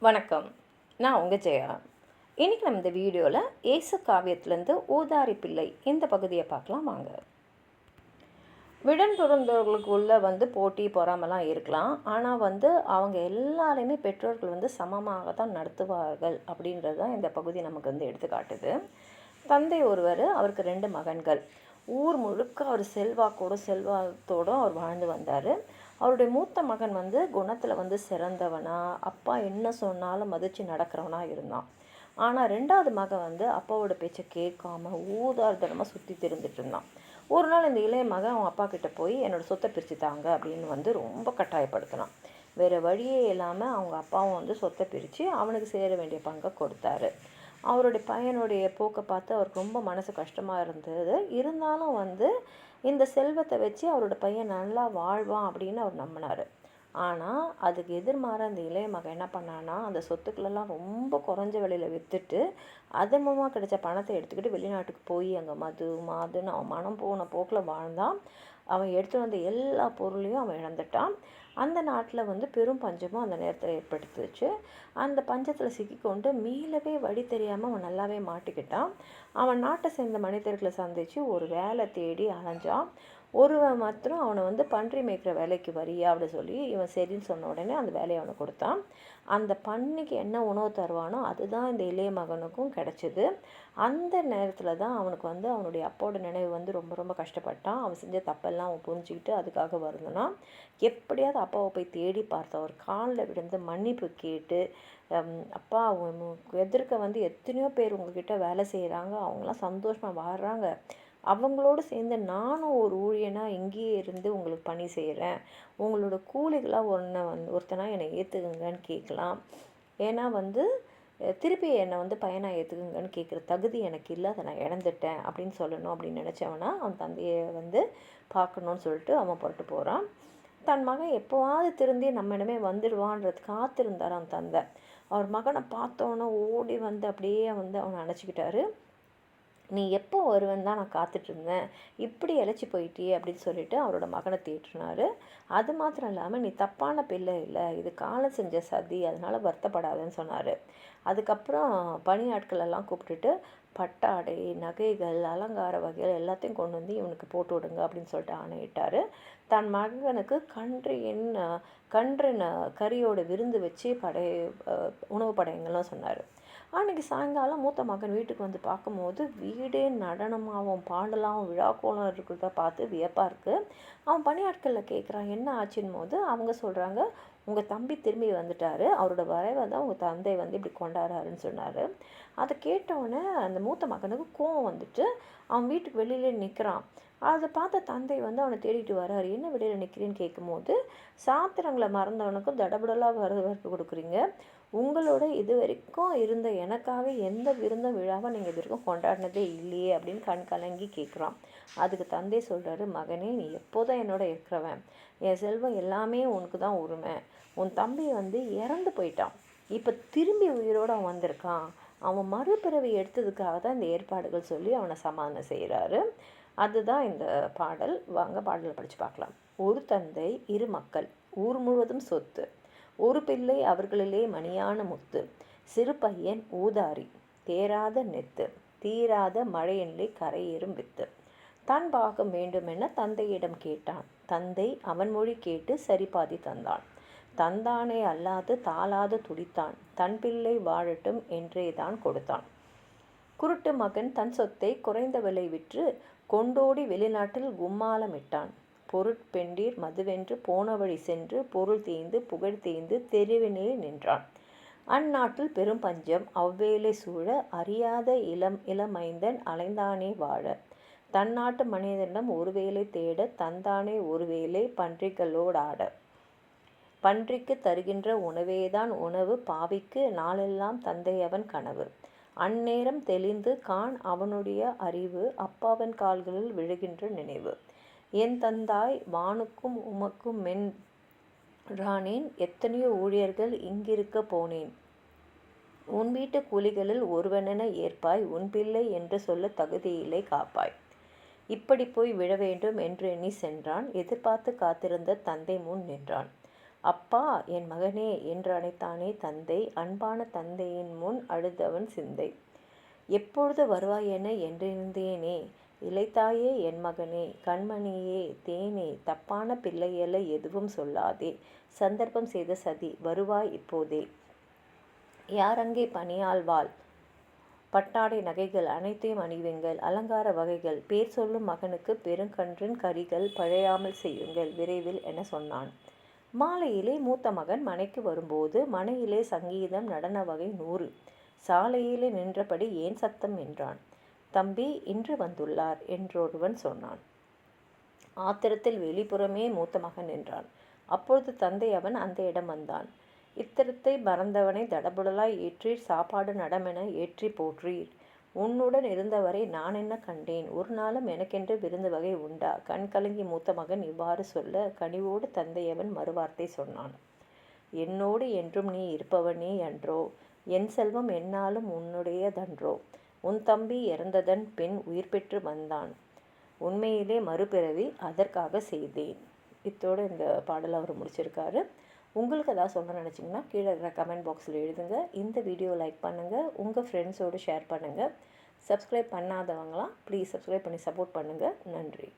வணக்கம். நான் உங்கள் ஜெயா. இன்றைக்கி நம்ம இந்த வீடியோவில் இயேசு காவியத்திலேருந்து ஊதாரி பிள்ளை இந்த பகுதியை பார்க்கலாம் வாங்க. விடன் பிறந்தவர்களுக்குள்ளே போட்டி பொறாமலாம் இருக்கலாம். ஆனால் அவங்க எல்லாரையுமே பெற்றோர்கள் சமமாக தான் நடத்துவார்கள் அப்படின்றது தான் இந்த பகுதி நமக்கு எடுத்துக்காட்டுது. தந்தை ஒருவர், அவருக்கு 2 மகன்கள். ஊர் முழுக்க அவர் செல்வத்தோடும் அவர் வாழ்ந்து வந்தார். அவருடைய மூத்த மகன் குணத்தில் சிறந்தவனா, அப்பா என்ன சொன்னாலும் மதித்து நடக்கிறவனா இருந்தான். ஆனால் 2வது மகன் அப்பாவோட பேச்சை கேட்காம ஊதார்தனமாக சுற்றி திரிந்துட்டு இருந்தான். ஒரு நாள் இந்த இளைய மகன் அவன் அப்பா கிட்ட போய் என்னோடய சொத்தை பிரித்து தாங்க அப்படின்னு ரொம்ப கட்டாயப்படுத்தினான். வேறு வழியே இல்லாமல் அவங்க அப்பாவும் சொத்தை பிரித்து அவனுக்கு சேர வேண்டிய பங்கை கொடுத்தாரு. அவருடைய பையனுடைய போக்கை பார்த்து அவருக்கு ரொம்ப மனசு கஷ்டமாக இருந்தது. இருந்தாலும் இந்த செல்வத்தை வச்சு அவரோட பையன் நல்லா வாழ்வான் அப்படின்னு அவர் நம்பினார். ஆனால் அதுக்கு எதிர்மாற அந்த இளைய மகன் என்ன பண்ணான்னா, அந்த சொத்துக்களெல்லாம் ரொம்ப குறைஞ்ச விலையில் விற்றுட்டு அதன் மூலமாக கிடைச்ச பணத்தை எடுத்துக்கிட்டு வெளிநாட்டுக்கு போய் அங்கே மாதுன்னு அவன் மனம் போன போக்கில் வாழ்ந்தான். அவன் எடுத்து வந்த எல்லா பொருளையும் அவன் இழந்துட்டான். அந்த நாட்டில் பெரும் பஞ்சமும் அந்த நேரத்தில் ஏற்படுத்துச்சு. அந்த பஞ்சத்தில் சிக்கிக்கொண்டு மீளவே வழி தெரியாமல் அவன் நல்லாவே மாட்டிக்கிட்டான். அவன் நாட்டை சேர்ந்த மனிதர்களை சந்தித்து ஒரு வேலை தேடி அலைஞ்சான். ஒருவன் மாத்திரம் அவனை பன்றி மேய்க்கிற வேலைக்கு வரியா அப்படி சொல்லி இவன் சரின்னு சொன்ன உடனே அந்த வேலையை அவனை கொடுத்தான். அந்த பன்னிக்கு என்ன உணவு தருவானோ அதுதான் இந்த இளைய மகனுக்கும் கிடச்சிது. அந்த நேரத்தில் தான் அவனுக்கு அவனுடைய அப்பாவோட நினைவு ரொம்ப ரொம்ப கஷ்டப்பட்டான். அவன் செஞ்ச தப்பெல்லாம் அவன் புரிஞ்சுக்கிட்டு அதுக்காக வருதுன்னா, எப்படியாவது அப்பாவை போய் தேடி பார்த்த அவர் காலில் விழுந்து மன்னிப்பு கேட்டு, அப்பா எதிர்க்க எத்தனையோ பேர் உங்ககிட்ட வேலை செய்கிறாங்க, அவங்களாம் சந்தோஷமாக வாழ்கிறாங்க, அவங்களோடு சேர்ந்து நானும் ஒரு ஊழியனாக இங்கேயே இருந்து உங்களுக்கு பணி செய்கிறேன், உங்களோட கூலிகளாக ஒருத்தனாக என்னை ஏற்றுக்குங்கன்னு கேட்கலாம். ஏன்னா திருப்பி என்னை பையனாக ஏற்றுக்குங்கன்னு கேட்குற தகுதி எனக்கு இல்லை, அதை நான் இழந்துட்டேன் அப்படின்னு சொல்லணும் அப்படின்னு நினச்சவனா அவன் தந்தையை பார்க்கணுன்னு சொல்லிட்டு அவன் புறட்டு போகிறான். தன் மகன் எப்போவாவது திருந்தி நம்ம இடமே வந்துடுவான்றது காத்திருந்தார் அவன் தந்தை. அவர் மகனை பார்த்தோன்னே ஓடி அப்படியே அவனை அணைச்சிக்கிட்டாரு. நீ எப்போ வருவேன்னு தான் நான் காத்துட்ருந்தேன், இப்படி இழைச்சி போயிட்டியே அப்படின்னு சொல்லிட்டு அவரோட மகனை தேற்றினார். அது மாத்திரம் இல்லாமல் நீ தப்பான பிள்ளை இல்லை, இது காலம் செஞ்ச சதி, அதனால் வருத்தப்படாதுன்னு சொன்னார். அதுக்கப்புறம் பணியாட்கள் எல்லாம் கூப்பிட்டுட்டு பட்டாடை, நகைகள், அலங்கார வகைகள் எல்லாத்தையும் கொண்டு இவனுக்கு போட்டு விடுங்க அப்படின்னு சொல்லிட்டு ஆணையிட்டார். தன் மகனுக்கு கன்றின் கறியோட விருந்து வச்சு உணவு படையங்கள்லாம் சொன்னார். அன்றைக்கி சாயங்காலம் மூத்த மகன் வீட்டுக்கு பார்க்கும்போது வீடே நடனமாகவும் பாடலாகவும் விழாக்கோலம் இருக்கிறத பார்த்து வியப்பாக இருக்குது. அவன் பணியாட்களில் கேட்குறான் என்ன ஆச்சுன்னு போது அவங்க சொல்கிறாங்க, உங்கள் தம்பி திரும்பி வந்துட்டார், அவரோட வரைவை தான் உங்கள் தந்தை இப்படி கொண்டாடுறாருன்னு சொன்னார். அதை கேட்டவுடனே அந்த மூத்த மகனுக்கு கோவம் அவன் வீட்டுக்கு வெளியிலே நிற்கிறான். அதை பார்த்த தந்தை அவனை தேடிட்டு வர்றாரு. என்ன வெளியில் நிற்கிறேன்னு கேட்கும்போது, சாத்திரங்களை மறந்தவனுக்கும் தடபுடலாக வரவேற்பு கொடுக்குறீங்க, உங்களோட இது வரைக்கும் இருந்த எனக்காக எந்த விருந்தும் விழாவை நீங்கள் இது வரைக்கும் கொண்டாடினதே இல்லையே அப்படின்னு கண் கலங்கி கேட்குறான். அதுக்கு தந்தை சொல்கிறாரு, மகனே நீ எப்போதான் என்னோட இருக்கிறவன், என் செல்வம் எல்லாமே உனக்கு தான் உரிமை, உன் தம்பி இறந்து போயிட்டான், இப்போ திரும்பி உயிரோடு அவன் வந்திருக்கான், அவன் மறுபிறவி எடுத்ததுக்காக தான் இந்த ஏற்பாடுகள் சொல்லி அவனை சமாதானம் செய்கிறாரு. அதுதான் இந்த பாடல். வாங்க பாடலை படித்து பார்க்கலாம். ஒரு தந்தை, 2 மக்கள், ஊர் முழுவதும் சொத்து, ஒரு பிள்ளை அவர்களிலே மணியான முத்து, சிறு பையன் ஊதாரி, தேராத நெத்து, தீராத மழையின்லே கரையேறும் வித்து. தன் பாகம் வேண்டுமென தந்தையிடம் கேட்டான். தந்தை அவன் மொழி கேட்டு சரிபாதி தந்தான். தந்தானே அல்லாது தாளாது துடித்தான். தன் பிள்ளை வாழட்டும் என்றேதான் கொடுத்தான். குருட்டு மகன் தன் சொத்தை குறைந்த விலை விற்று கொண்டோடி வெளிநாட்டில் கும்மாலமிட்டான். பொருட்பெண்டீர் மதுவென்று போன வழி சென்று பொருள் தேய்ந்து புகழ் தேய்ந்து தெருவினில் நின்றான். அந்நாட்டில் பெரும் பஞ்சம் அவ்வேளை சூழ அறியாத இளமைந்தன் அலைந்தானே வாழ. தன்னாட்டு மனிதனிடம் ஒருவேளை தேட தந்தானே ஒருவேளை பன்றிகளோடாட. பன்றிக்கு தருகின்ற உணவேதான் உணவு, பாவிக்கு நாளெல்லாம் தந்தையவன் கனவு. அந்நேரம் தெளிந்து கான் அவனுடைய அறிவு, அப்பாவன் கால்களில் விழுகின்ற நினைவு. என் தந்தாய் வானுக்கும் உமக்கும் ரானேன், எத்தனையோ ஊழியர்கள் இங்கிருக்க போனேன், உன் வீட்டு கூலிகளில் ஒருவனென ஏற்பாய், உன் பிள்ளை என்று சொல்ல தகுதியில்லை காப்பாய். இப்படி போய் விழ வேண்டும் என்று எண்ணி சென்றான். எதிர்பார்த்து காத்திருந்த தந்தை முன் நின்றான். அப்பா என் மகனே என்று அழைத்தானே தந்தை, அன்பான தந்தையின் முன் அழுதவன் சிந்தை. எப்பொழுது வருவாய் என என்றிருந்தேனே, இளைத்தாயே என் மகனே, கண்மணியே தேனே, தப்பான பிள்ளையல்ல எதுவும் சொல்லாதே, சந்தர்ப்பம் செய்த சதி, வருவாய் இப்போதே. யாரங்கே பணியாள்வாள், பட்டாடை நகைகள் அனைத்தையும் அணிவிங்கள், அலங்கார வகைகள், பேர் சொல்லும் மகனுக்கு பெருங்கன்றின் கரிகள் பழையாமல் செய்யுங்கள் விரைவில் என சொன்னான். மாலையிலே மூத்த மகன் மனைக்கு வரும்போது மனையிலே சங்கீதம் நடன வகை 100. சாலையிலே நின்றபடி ஏன் சத்தம் என்றான். தம்பி இன்று வந்துள்ளார் என்றொருவன் சொன்னான். ஆத்திரத்தில் வெளிப்புறமே மூத்த மகன் என்றான். அப்பொழுது தந்தை அவன் அந்த இடம் வந்தான். இத்திரத்தை மறந்தவனை தடபுடலாய் ஏற்றீர், சாப்பாடு நடமென ஏற்றி போற்றீர். உன்னுடன் இருந்தவரை நான் என்ன கண்டேன், ஒரு நாளும் எனக்கென்று விருந்து வகை உண்டா? கண் கலங்கி மூத்த மகன் இவ்வாறு சொல்ல கனிவோடு தந்தையவன் மறுவார்த்தை சொன்னான். என்னோடு என்றும் நீ இருப்பவனே அன்றோ, என் செல்வம் எந்நாளும் உன்னுடையதன்றோ. உன் தம்பி இறந்ததன் பின் உயிர் பெற்று வந்தான், உண்மையிலே மறுபிறவி அதற்காக செய்தேன். இத்தோடு இந்த பாடலை அவர் முடிச்சிருக்காரு. உங்களுக்கு எதாவது சொல்ல நினச்சிங்கன்னா கீழே இருக்கிற கமெண்ட் பாக்ஸில் எழுதுங்க. இந்த வீடியோ லைக் பண்ணுங்கள், உங்கள் ஃப்ரெண்ட்ஸோடு ஷேர் பண்ணுங்கள். சப்ஸ்கிரைப் பண்ணாதவங்களாம் ப்ளீஸ் சப்ஸ்கிரைப் பண்ணி சப்போர்ட் பண்ணுங்கள். நன்றி.